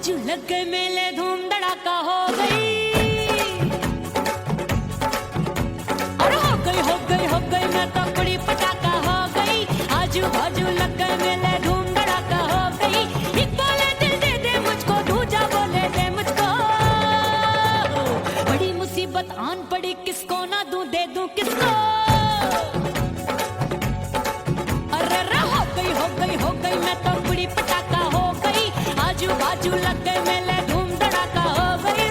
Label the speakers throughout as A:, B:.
A: बाजू लग गए मेले, धूम धड़ाका हो गई। और हो गई मैं तो बड़ी पटाखा हो गई। आजू बाजू लग गए मेले, धूम धड़ाका हो गई। एक बोले दिल दे दे मुझको, दूजा बोले दे मुझको। बड़ी मुसीबत आन पड़ी, किसको ना दूं दे दूं किसको। हो गई मैं तो बड़ी पटाखा हो गई। आजू बाजू लग गए मेले, धूम धड़ाका हो गई।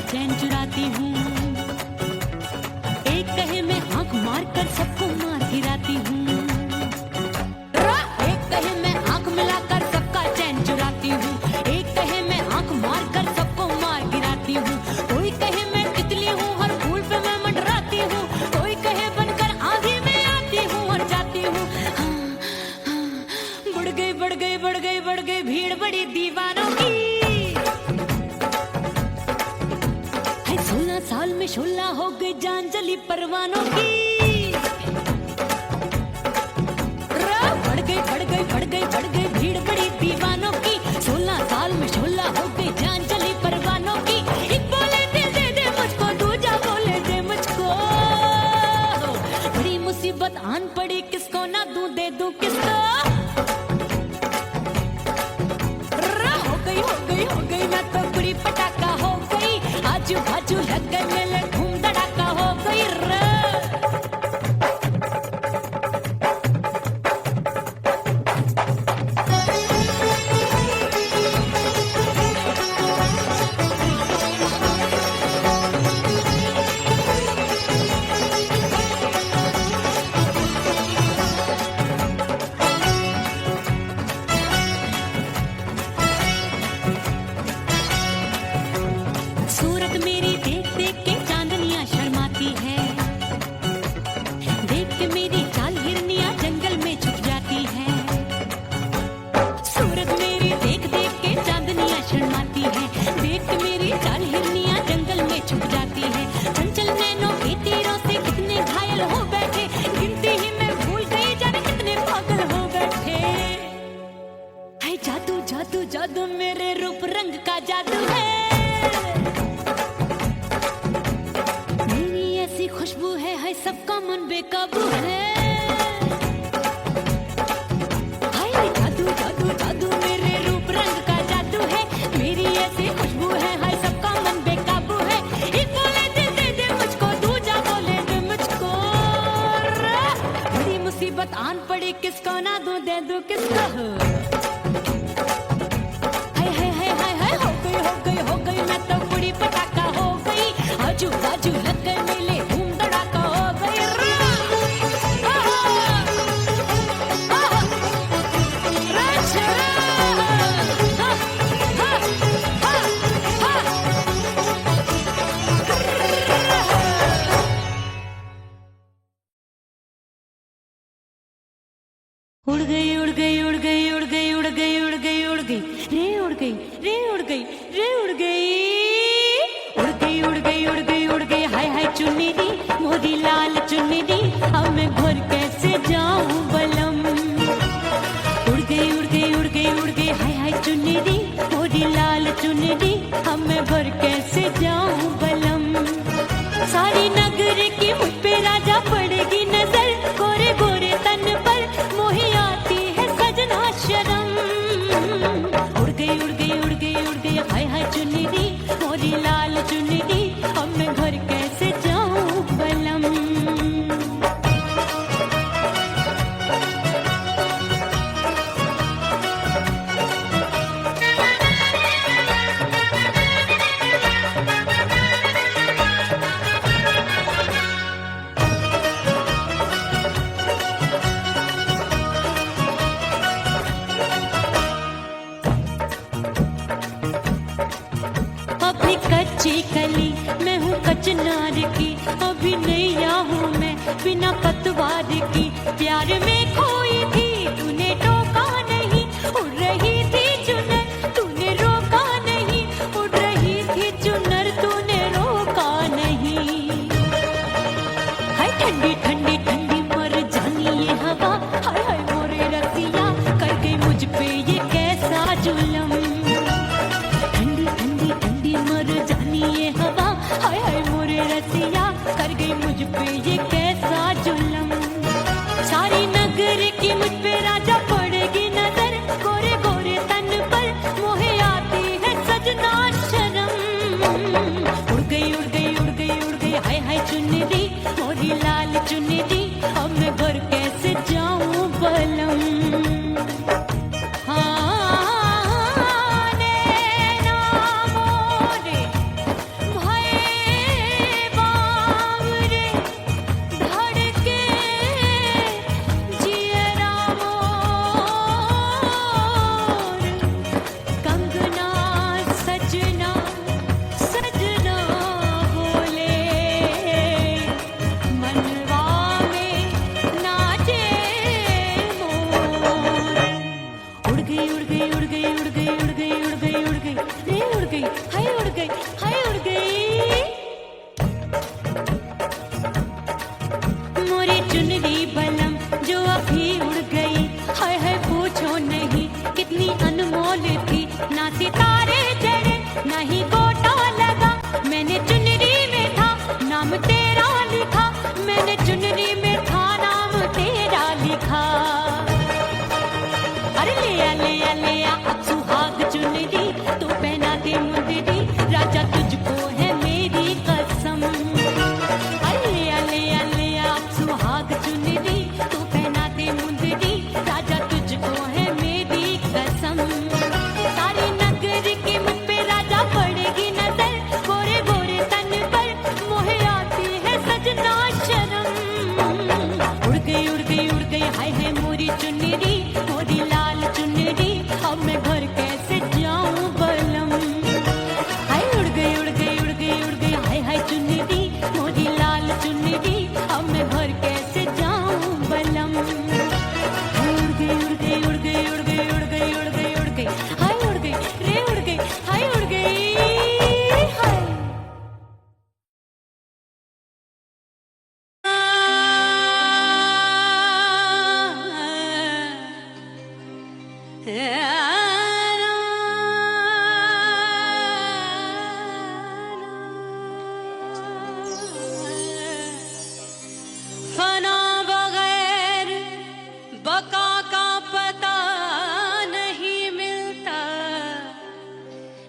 A: चैन चुराती हूँ, एक कहे मैं आंख मार कर सबको मार गिराती हूँ। एक कहे मैं आंख मिलाकर सबका चैन चुराती हूँ, एक कहे मैं आंख मार कर सबको मार गिराती हूँ। कोई कहे मैं तितली हूँ, हर फूल पे मैं मंडराती हूँ। कोई कहे बनकर आंधी में आती हूँ और जाती हूँ। बढ़ गई भीड़ बड़ी दीवानों की। 16 साल में शोला हो गई, जान जली परवानों की। बढ़ गई भीड़ बड़ी दीवानों की। 16 साल में शोला हो गई, जान जली परवानों की। एक बोले दिल दे दे मुझको, दूजा बोले दे मुझको। बड़ी मुसीबत आन पड़ी, किसको ना दूं दे दूं किसको। हो गई मैं तो बड़ी पटाखा हो गई। आजू बाजू लग गए मेले, धूम धड़ाका हो गई। सूरत मेरी देख देख के चांदनियां शर्माती है। देख के मेरी चाल हिरनियां जंगल में छुप जाती है। सूरत मेरी देख देख के चांदनियां शर्माती है। देख के मेरी चाल हिरनियां जंगल में छुप जाती है। चंचल नैनों के तीरों से कितने घायल हो बैठे, गिनती ही मैं भूल गई, जाने कितने पागल हो बैठे। है जादू जादू जादू मेरे रूप रंग का जादू है। खुशबू है सबका मन बेकाबू है। हाय जादू जादू जादू मेरे रूप रंग का जादू है। मेरी ऐसी खुशबू है सबका मन बेकाबू है। एक बोले दिल दे दे मुझको, दूजा बोले दे मुझको। बड़ी मुसीबत आन पड़ी, किसको ना दूं दे दूं किसको। हो गई मैं तो बड़ी पटाखा हो गई। आजू बाजू लग गए मेले, धूम धड़ाका हो गई। उड़ गई उड़ गई उड़ गई उड़ गई उड़ गई उड़ गई उड़ गई रे उड़ गई रे उड़ गई रे उड़ गई उड़ गई उड़ गई उड़ गई उड़ गई। हाय हाय चुन्नी दी मोरी लाल चुन्नी दी, अब मैं घर कैसे जाऊं बलम। उड़ गई उड़ गई उड़ गई उड़ गई। हाय हाय चुन्नी दी मोरी लाल चुन्नी दी, अब मैं घर कैसे जाऊं बलम। सारी नगर की मुझ पे राजा पड़ेगी नजर, गोरे गोरे तन पर मोही आती है सजन। कच्ची कली मैं हूँ कचनार की, अभी नैया हूँ मैं बिना पतवार की। प्यार में खोई थी तूने टोका नहीं, उड़ रही थी चुनर तूने रोका नहीं, उड़ रही थी चुनर तूने रोका नहीं। हाय ठंडी ठंडी ठंडी मर जानी ये हवा, हाय हाय मोरे रसिया कर गई मुझ पे ये कैसा जुलम। ठंडी ठंडी ठंडी मर जानी ये हवा, हाय हाय मोरे रसिया कर गई मुझ पे ये कैसा जुलम। सारी नगर की मुझ पे राजा पड़ेगी नजर, गोरे गोरे तन पर मोहे आती है सजना शर्म। उड़ गई उड़ गई उड़ गई उड़ गई हाय हाय चुनरी मोरी लाल चुनरी, अब मैं घर कैसे जाऊं बलम।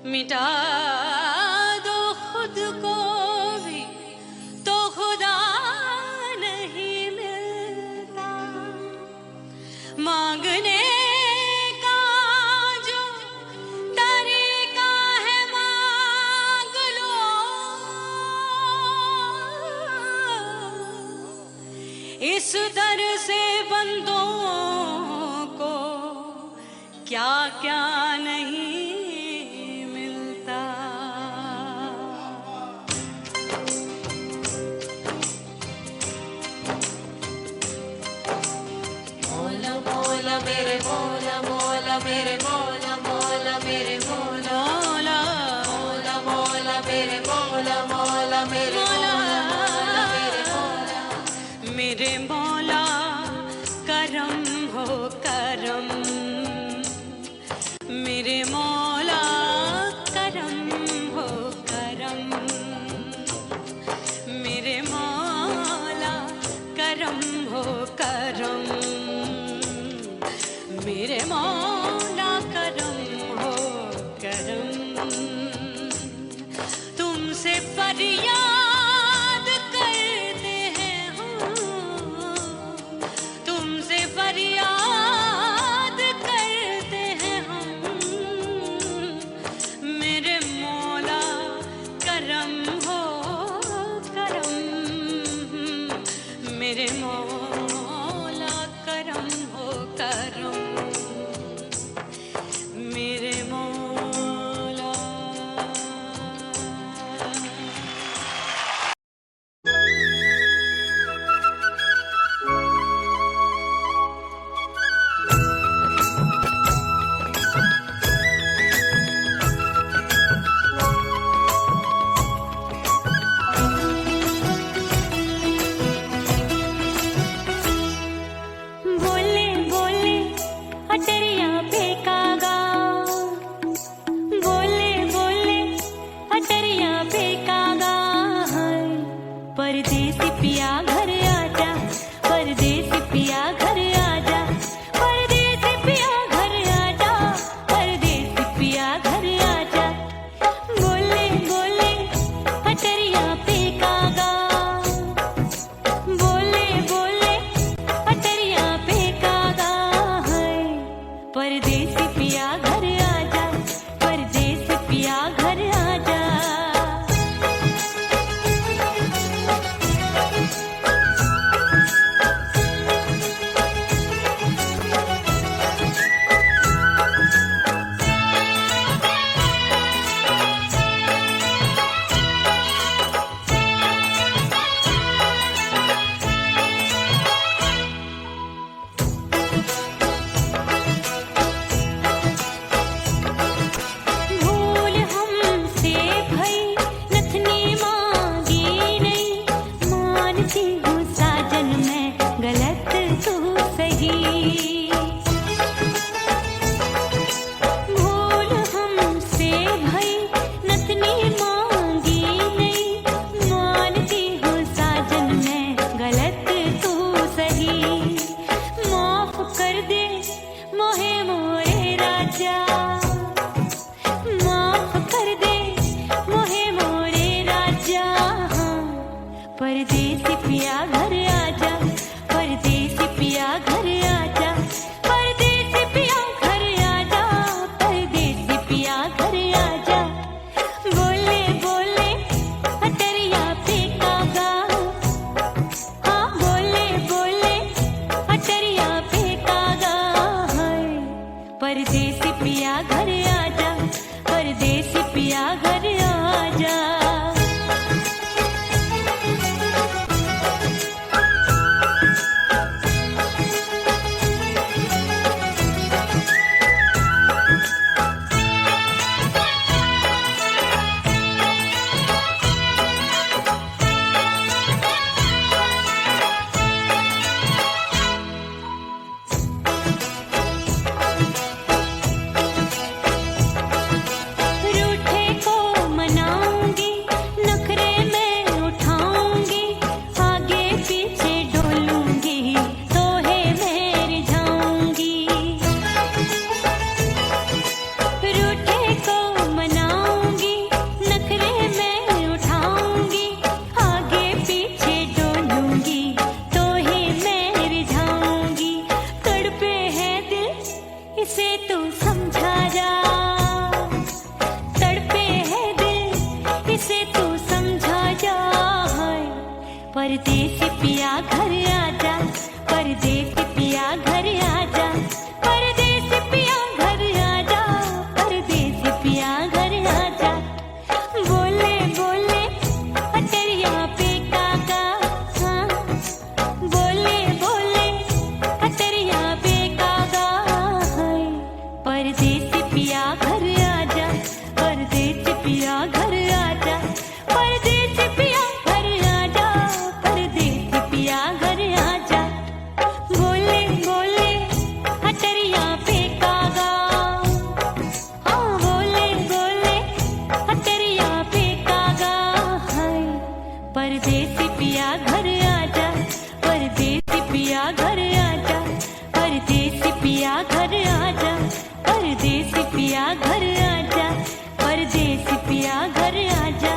B: मिटा दो खुद को भी तो खुदा नहीं मिलता। मांगने का जो तरीका है मांग लो, इस दर से बंदों को क्या क्या नहीं मेरे मौला मौला मेरे मौला मौला मेरे मौला मौला मौला मेरे मौला मौला मेरे मौला मेरे मौला मेरे मौला करम हो करम, मेरे मौला करम हो करम, मेरे मौला करम हो करम, मेरे मौला करम हो करम। तुमसे फरियाद करते हैं हम, तुमसे फरियाद करते हैं हम, मेरे मौला करम हो करम, मेरे मौला करम हो करम, मेरे मौला।
A: हूँ साजन मैं, गलत तू सही। भूल हमसे भई नतनी मांगी नहीं, मानती हूँ साजन मैं, गलत तू सही। माफ कर दे मोहे मोरे राजा, माफ कर दे मोहे मोरे राजा। हाँ, परदेसी पिया घर आजा, परदेसी पिया घर आजा, परदेसी पिया घर आजा, परदेसी पिया घर आजा। बोले बोले अटरिया पे कागा, हाँ बोले बोले अटरिया पे कागा। हाय, परदेसी पिया घर आजा, परदेसी पिया घर आजा। रूठे को मनाऊंगी, नखरे में उठाऊंगी, आगे पीछे डोलूंगी, तोहे मैं रिझाऊंगी। रूठे को मनाऊंगी, नखरे में उठाऊंगी, आगे पीछे डोलूंगी, तोहे मैं रिझाऊंगी। तड़पे है दिल इसे तू समझा जा, तड़पे है दिल इसे तू समझा जा। हाय, परदेसी पिया घर आजा, परदेसी पिया घर आजा, परदेसी पिया घर आजा, परदेसी पिया घर आजा। बोले बोले अटरिया पे कागा, हाँ बोले बोले अटरिया पे कागा। हाय, परदेसी पिया घर आजा, परदेसी पिया घर आजा, परदेसी पिया घर आजा, परदेसी पिया घर आजा। बोले बोले अटरिया पे कागा, हाँ बोले बोले अटरिया पे कागा। हाय, परदेसी पिया घर आजा, परदेसी पिया घर आजा, परदेसी पिया घर आजा, परदेसी पिया घर आजा, परदेसी पिया घर आजा।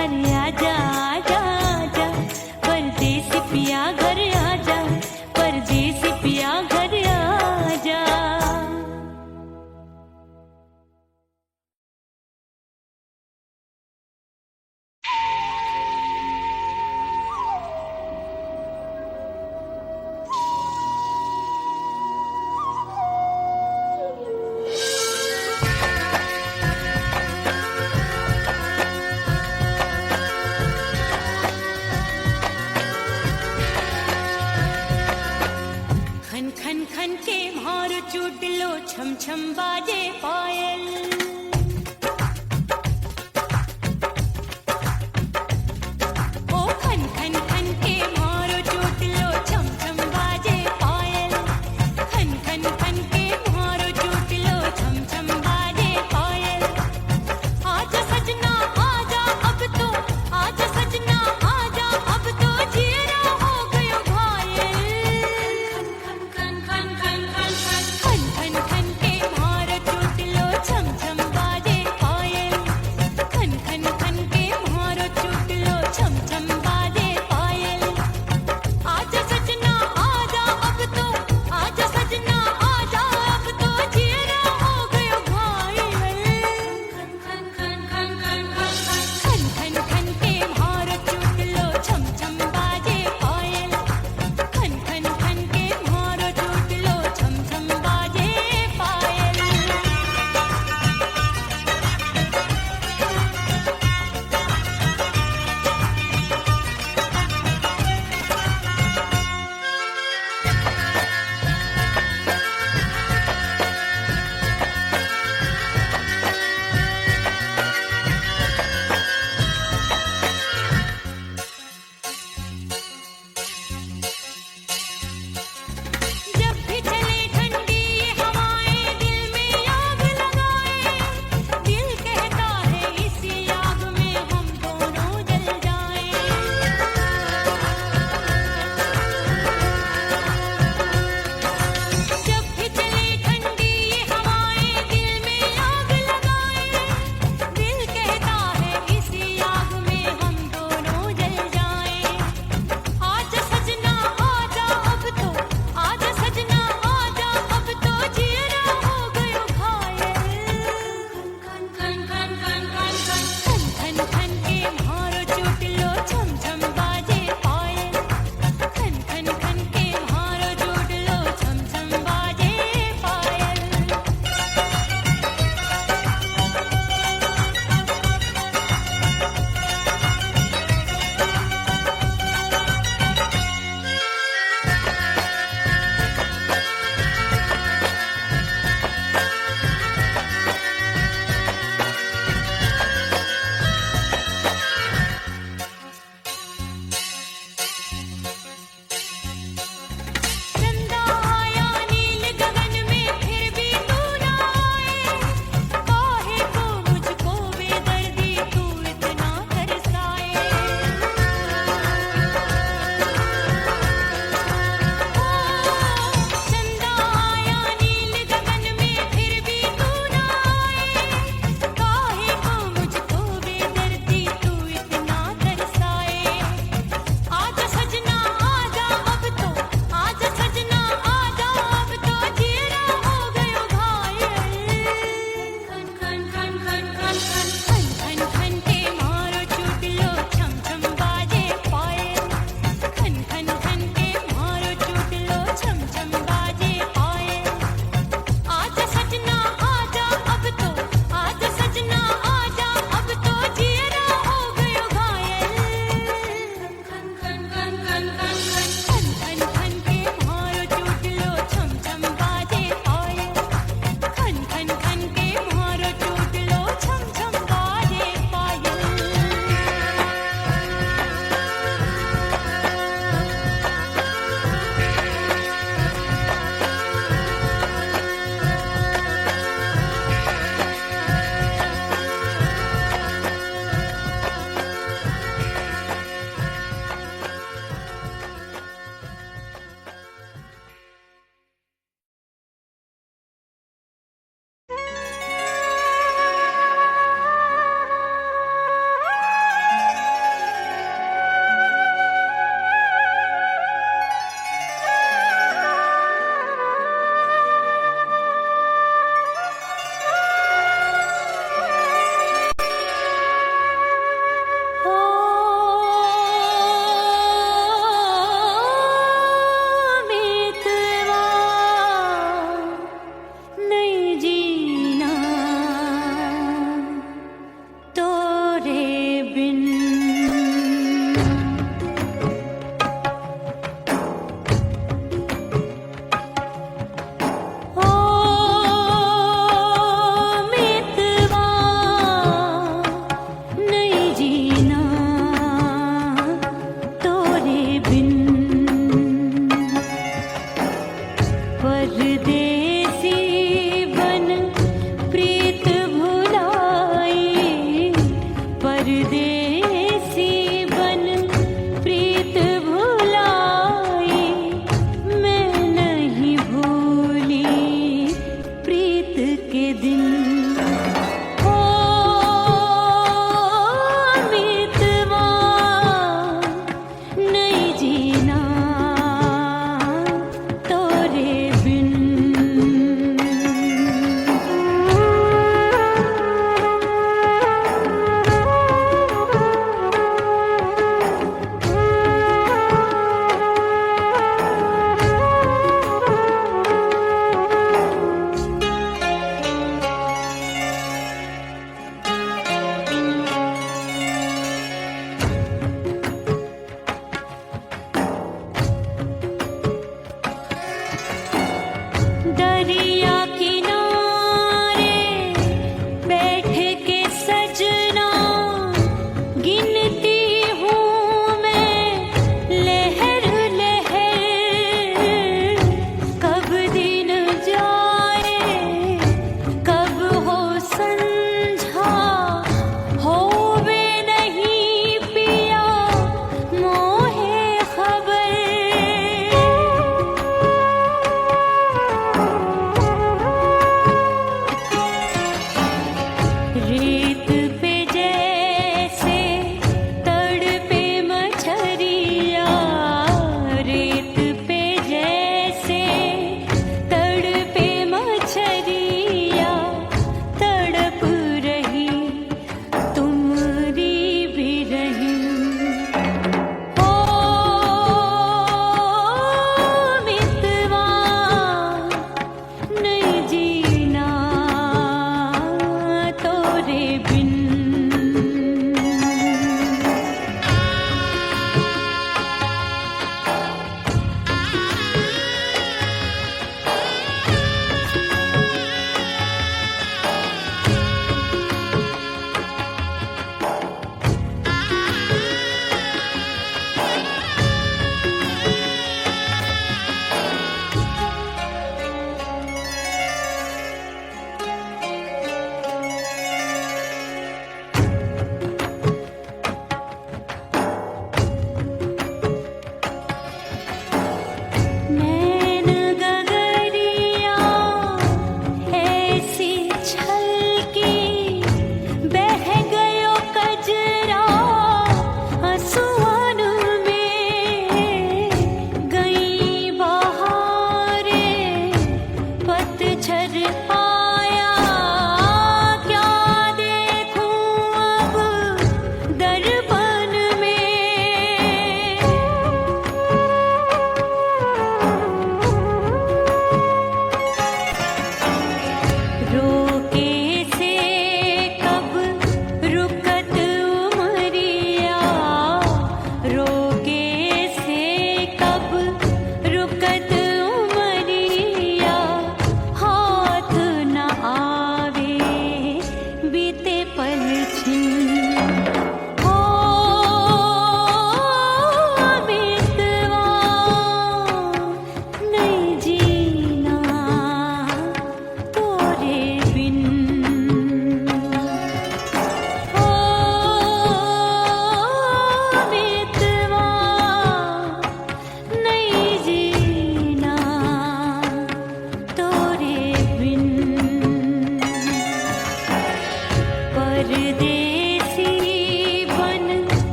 A: अरे आजा आजा आजा, परदेसी पिया घर आजा, परदेसी पिया घर आजा। खन खन खन के मारो चुटलो, छम छम बाजे पायल। ओ खन खन खन के मारो चुटलो, छम छम बाजे पायल। खन खन खन के मारो चुटलो, छम छम बाजे पायल। आजा सजना आजा अब तो, आजा सजना आजा अब तो, जीना हो गयो घायल। खन खन खन खन खन खन खन खन खन के मारो चुटलो, छम छम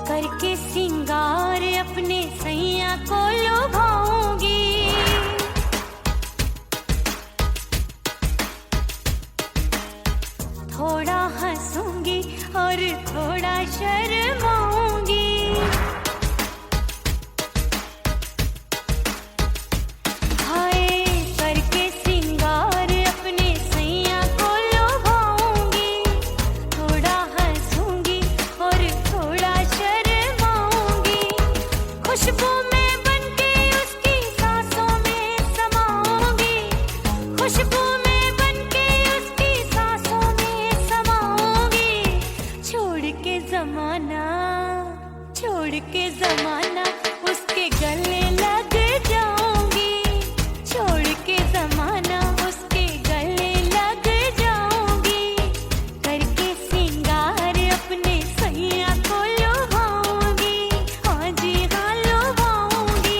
A: करके सिंगार अपने सैया को लुभाऊंगी, थोड़ा हंसूंगी और थोड़ा शर्माऊंगी। हाय करके सिंगार अपने सैया को लुभाऊंगी, थोड़ा हंसूंगी और थोड़ा शर्माऊंगी। खुशबू में बनके उसकी सांसों में समाऊंगी, खुशबू में बनके उसकी सांसों में समाऊंगी। छोड़ के जमाना उसके गले लग जाऊंगी, छोड़ के जमाना उसके गले लग जाऊंगी। करके सिंगार अपने सैया को लुभाऊंगी, हाँ जी हाँ लुभाऊंगी।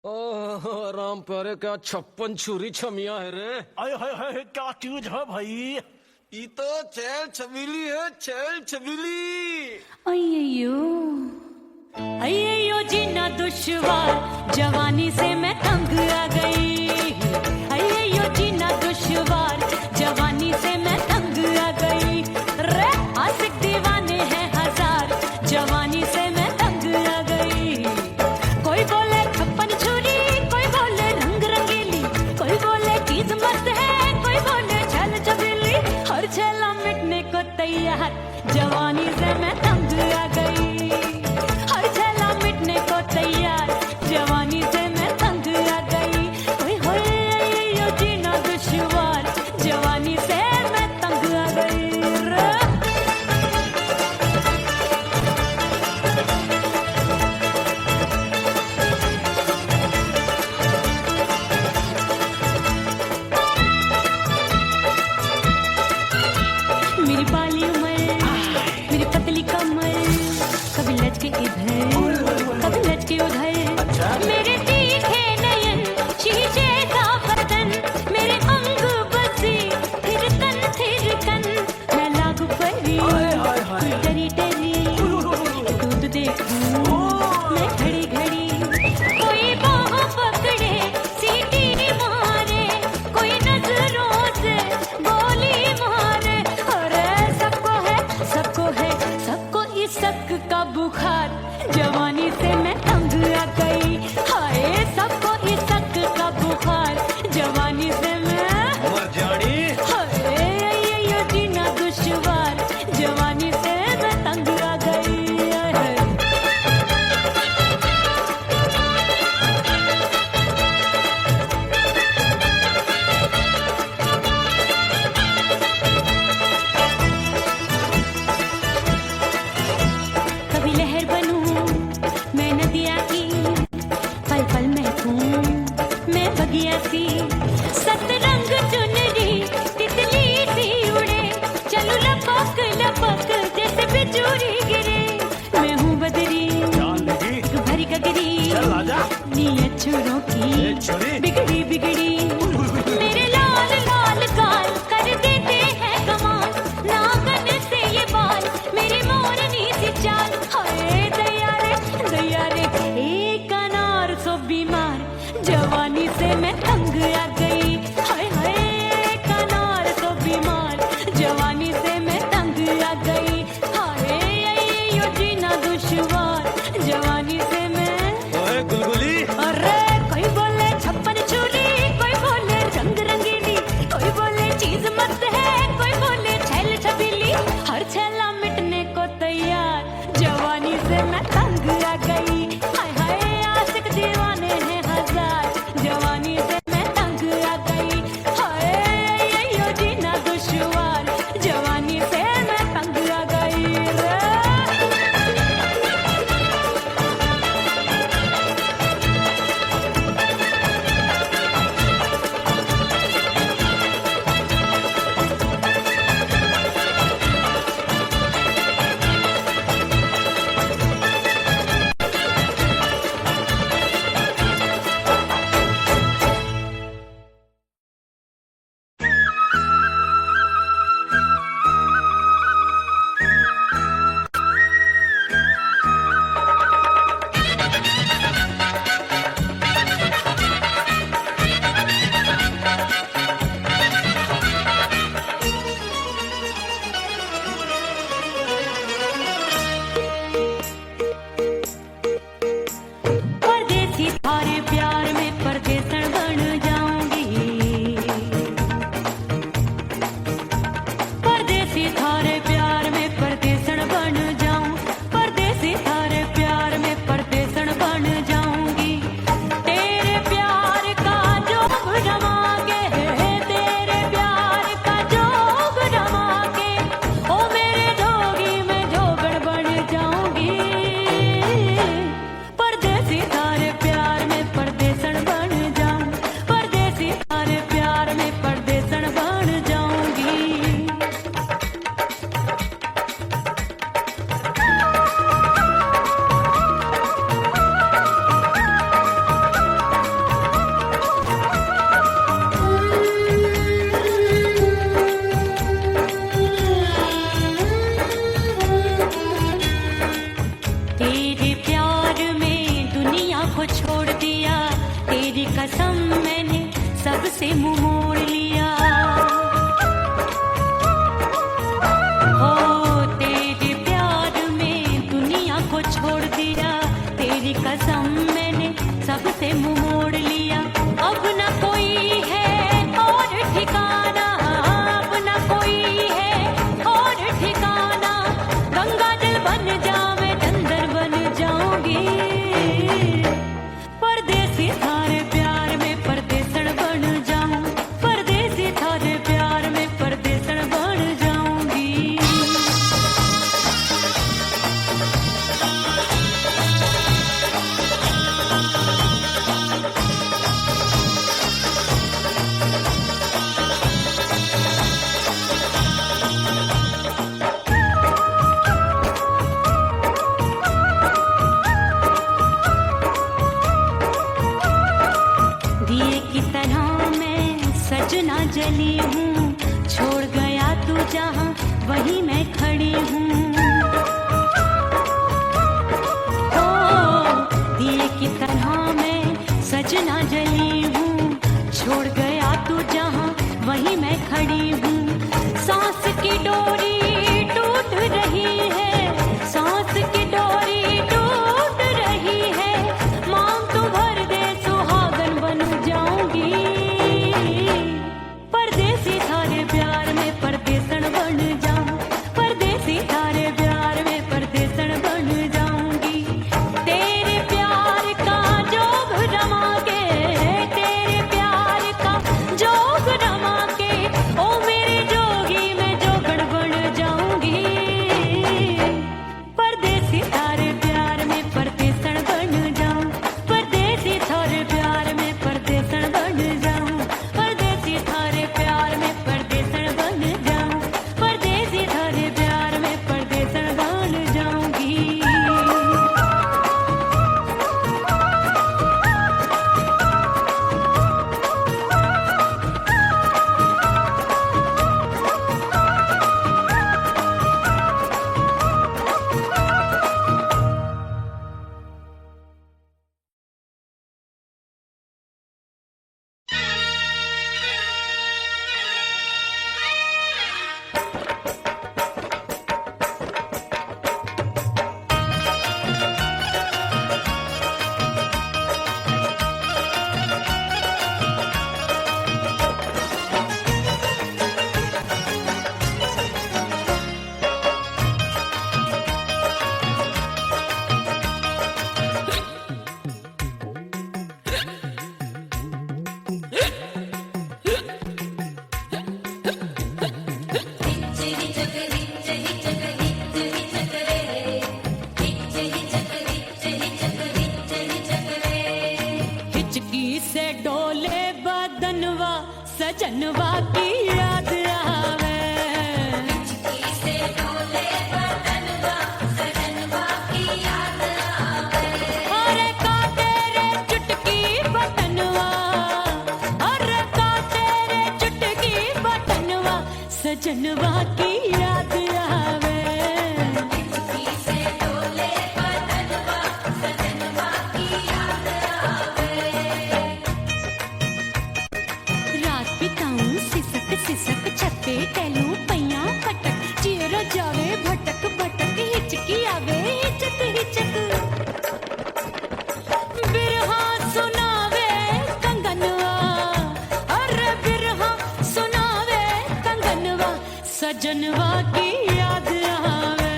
C: ओह राम प्यारे क्या 56 छुरी छमिया है रे।
D: आय हाय हाय क्या चीज है भाई।
C: ये तो चैल छबीली है, चैल छबीली।
A: अय्यो अय्यो जीना दुश्वार, जवानी से मैं तंग आ गई। अय्यो जीना दुश्वार, जवानी से मैं तंग आ गई। रे आशिक दीवाने हैं हजार, जवानी से मैं तंग आ गई। कोई बोले 56 छुरी, कोई बोले रंग रंगीली, कोई बोले चीज मस्त है, कोई बोले छल छबीली। हर छेला मिटने को तैयार, जवानी से मैं तंग आ गई। हर छेला मिटने को तैयार, जवानी से मैं तंग आ गई। ओए होए यो जीना दुश्वार, जवानी से मैं तंग आ गई। मेरी बाली उम्र, मेरी पतली कमर, कभी लचके इधर, कभी लचके उधर। मेरे तीखे नयन, शीशे का बदन, मेरे अंग बसे थिरकन थिरकन। मैं लागू परी, डरी डरी, दूध देखूं मैं घड़ी घड़ी। कोई बाह पकड़े, सीटी मारे, कोई नजरों से गोली मारे। अरे सबको है, सबको है, सबको इस शक का बुखार, जवानी से मैं तंग आ गई। हाय सबको इस शक का बुखार, जवानी से मैं
D: मर जानी।
A: हाय ये जीना दुश्वार, जवानी से मैं तंग आ गई। हाय। कभी लहर बनूं मैं नदिया की, पल पल महकूं मैं बगिया सी। सतरंग चुनरी तितली सी उड़े, चलूं लपक लपक जैसे बिजुरी गिरे। मैं हूँ बदरी
D: जान लगी।
A: भरी गगरी,
D: चल आजा।
A: नीयत छुरों
D: ए
A: की
D: छुरी।
A: बिगड़ी बिगड़ी। मेरे लाल लाल गाल कर देते हैं कमाल, नागन से ये बाल मेरी मोरनी सी चाल। हाय दैया रे एक अनार सो बीमार, जवानी से मैं तंग आ गई। हाय हाय एक अनार सो बीमार, जवानी से मैं तंग आ गई। हाय यो जीना दुश्वार, जवानी से मैं।
D: ओए गुलगुली।
A: अरे कोई बोले 56 छुरी, कोई बोले रंग रंगीली, कोई बोले चीज मस्त है, कोई बोले छैल छबीली। हर छेला मिटने को तैयार, जवानी से मैं तंग आ गई। हाय हाय आशिक दीवाने हैं हजार, जवानी से मैं तंग आ गई। हाय यो जीना दुश्वार, जवानी से मैं तंग आ गई रे। परदेसी थारे प्यार में परदेसन बन जाऊंगी। परदेसी थारे प्यार में परदेसन बन जाऊं, परदेसी थारे प्यार में परदेसन बन जाऊंगी। तेरे प्यार का जोग जमा के, तेरे प्यार का जोग जमा के, ओ मेरे जोगी में जोगड़ बन जाऊंगी। परदेसी थारे प्यार में परदेसन बन जाऊं, परदेसी थारे प्यार में परदेसन बन जाऊंगी। जली हूँ, छोड़ गया तू जहाँ वहीं मैं खड़ी हूँ। ओ दिए की तरह मैं सजना जली हूँ, छोड़ गया तू जहाँ वहीं मैं खड़ी हूँ। सांस की डोरी टूट रही है, सांस की डोरी टूट रही है, मांग तू भर दे सुहागन बन जाऊंगी। परदेसी थारे प्यार में परदेसन बन जाऊं, परदेसी थारे प्यार में परदेसन बन जाऊंगी। तेरे प्यार का जोग रमा के, तेरे प्यार का जोग रमा के, ओ मेरे जोगी मैं जोगड़ बन जाऊंगी। परदेसी थारे प्यार में परदेसन बन जाऊं, परदेसी थारे प्यार में परदेसन बन जाऊं, परदेसी थारे प्यार में परदेसन बन जाऊं, परदेसी थारे प्यार में परदेसन बन जाऊंगी। हिचकी से डोले बदनवा सजनवा की याद आवे। हिचकी से डोले बदनवा सजनवा की याद आवे। अरे का तेरे चुटकी बटनवा, अरे का तेरे चुटकी बटनवा सजनवा की याद आवे। हिचकी से डोले बदनवा सजनवा की याद आवे। रात बिताऊं सिसक सिसक छत्ते टैलू पैया पटक, चेहरा जावे भटक भटक, हिचकी आवे हिचक हिचक। बिरहा सुनावे कंगनवा, अरे बिरहा सुनावे कंगनवा सजनवा की याद आवे।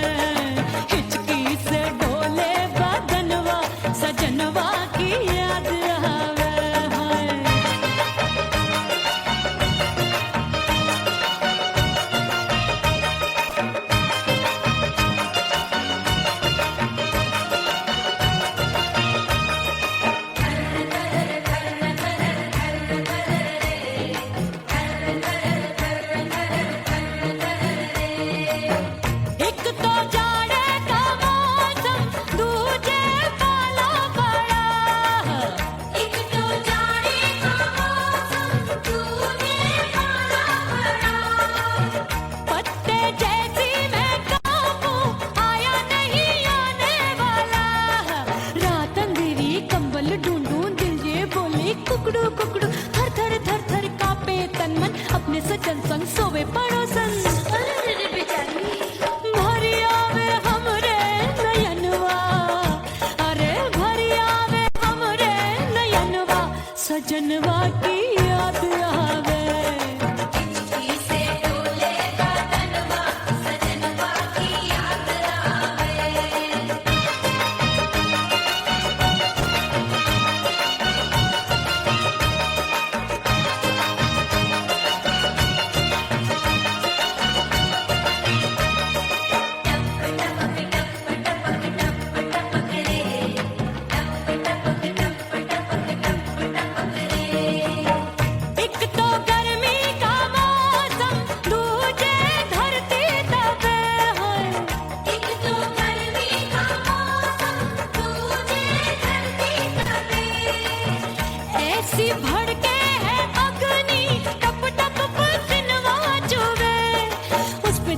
A: हिचकी से डोले बदनवा सजनवा की याद आवे। हाय एक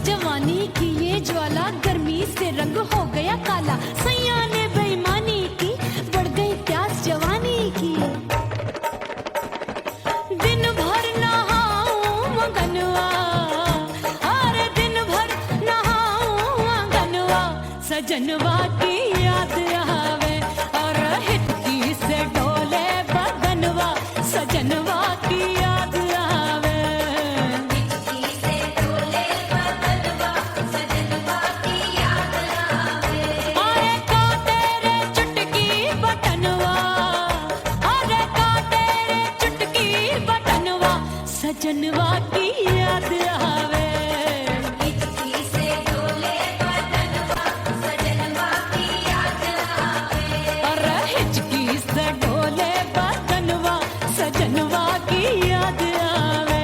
A: जवानी की ये ज्वाला गर्मी से रंग हो गया काला। सैया ने बेईमानी की, बढ़ गई प्यास जवानी की। दिन भर नहाऊं आंगनवा, अरे दिन भर नहाऊं आंगनवा, सजनवा की याद आवे और हिचकी से डोले बदनवा, सजनवा की याद आवे। अरे का तेरे चुटकी बटनवा, अरे का तेरे चुटकी बटनवा, सजनवा की याद आवे। अरे हिचकी से डोले बदनवा, सजनवा की याद आवे।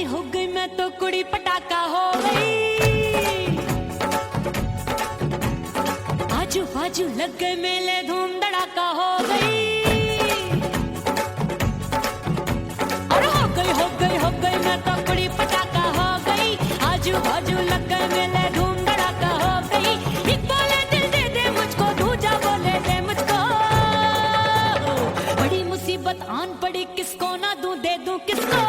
A: हो गई मैं तो कुड़ी पटाखा हो गई। आजू बाजू लग गए मेले, धूम धड़ाका हो गई। और हो गई मैं तो कुड़ी पटाखा हो गई। आजू बाजू लग गए मेले, धूम धड़ाका हो गई। एक बोले दिल दे दे मुझको, दूजा बोले दे मुझको। बड़ी मुसीबत आन पड़ी, किसको ना दूं दे दूं किसको।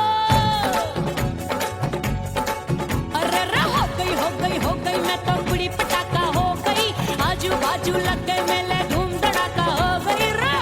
A: हो गई मैं तो कुड़ी पटाखा हो गई। आजू बाजू लग गए मेले, धूम धड़ाका हो गई रे।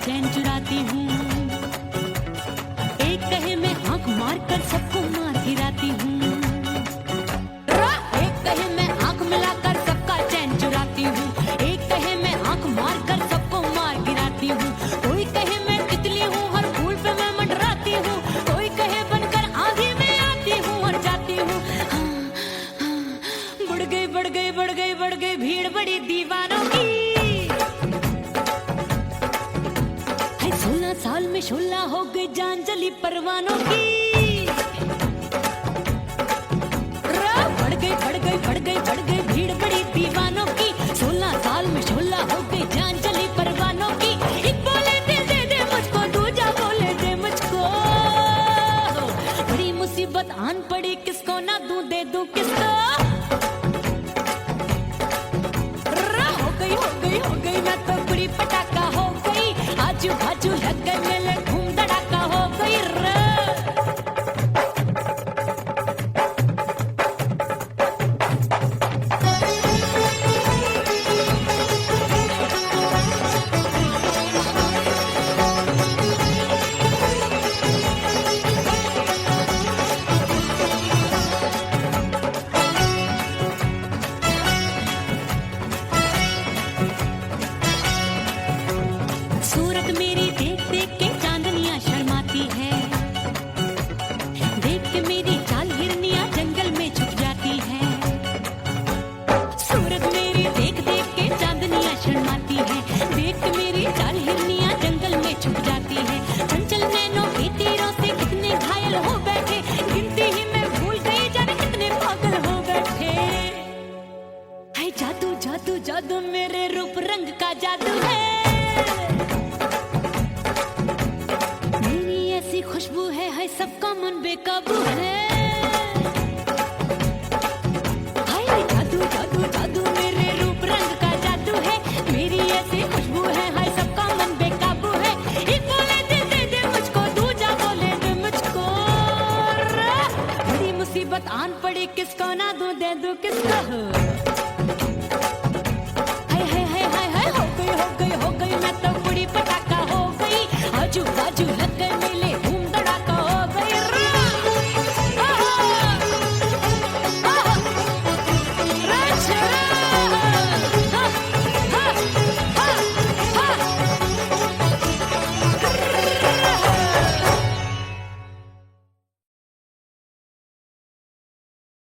A: चैन चुराती हूँ, एक कहे मैं आंख मार कर सबको मार गिराती हूँ। एक कहे मैं आंख मिलाकर सबका चैन चुराती हूँ, एक कहे मैं आंख मार कर सबको मार गिराती हूँ। कोई कहे मैं तितली हूँ, हर फूल पे मैं मंडराती हूँ। कोई कहे बनकर आंधी में आती हूँ और जाती हूँ। बढ़ गई भीड़ बड़ी दीवानों की। 16 साल में शोला हो गई, जान जली परवानों की। बढ़ गई भीड़ बड़ी दीवानों की। 16 साल में शोला हो गई, जान जली परवानों की। एक बोले दिल दे दे मुझको, दूजा बोले दे मुझको। बड़ी मुसीबत आन पड़ी, किसको ना दूं दे दूं किसको। हो गई मैं तो कुड़ी पटाखा हो गई। आजू बाजू लग गए मेले, धूम धड़ाका हो गई रे। सूरत मेरी देख देख के रंग का जादू है। मेरी ऐसी खुशबू है सबका मन बेकाबू है। हाय जादू जादू जादू मेरे रूप रंग का जादू है। मेरी ऐसी खुशबू है हाय सबका मन बेकाबू है। एक बोले दे मुझको, दूजा बोले दे मुझको। बड़ी मुसीबत आन पड़ी किसको ना दूं, दे दूं किसको।